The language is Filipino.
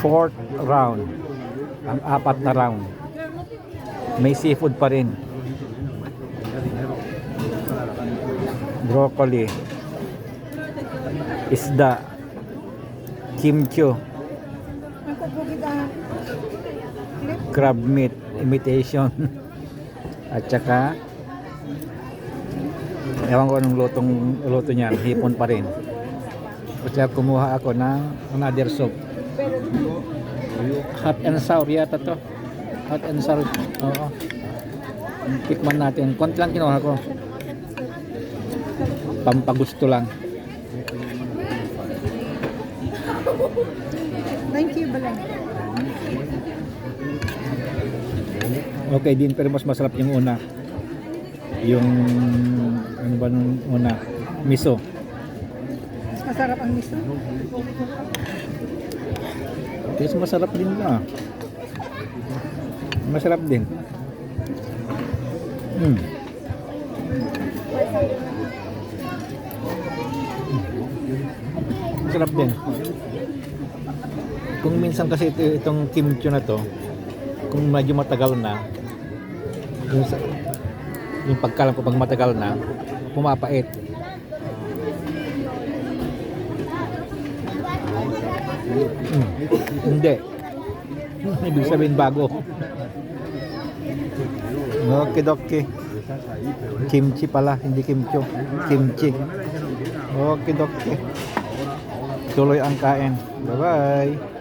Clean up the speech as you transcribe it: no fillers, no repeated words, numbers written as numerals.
Fourth round. Ang apat na round. May seafood pa rin. Broccoli. Isda. Kimchi. Crab meat imitation. At saka ewan ko anong luto niyan, hipon pa rin. At saka kumuha ako ng another soup. Hot and sour yata to. Hot and sour. Oo. Tikman natin. Konti lang kinuha ko. Pampagusto lang. Thank you, Balay. Okay din, pero mas masarap yung una. Yung ano ba nung una? Miso. Mas masarap ang miso. Yes, masarap din na. Masarap din. Masarap din. Kung minsan kasi itong kimchi na to, kung medyo matagal na, yung pagkalam ko pag matagal na, pumapait. Hindi. Ibig sabihin bago. Okay, okay. Kimchi pala, hindi kimchi. Kimchi. Okay, okay. Tuloy ang kain. Bye-bye.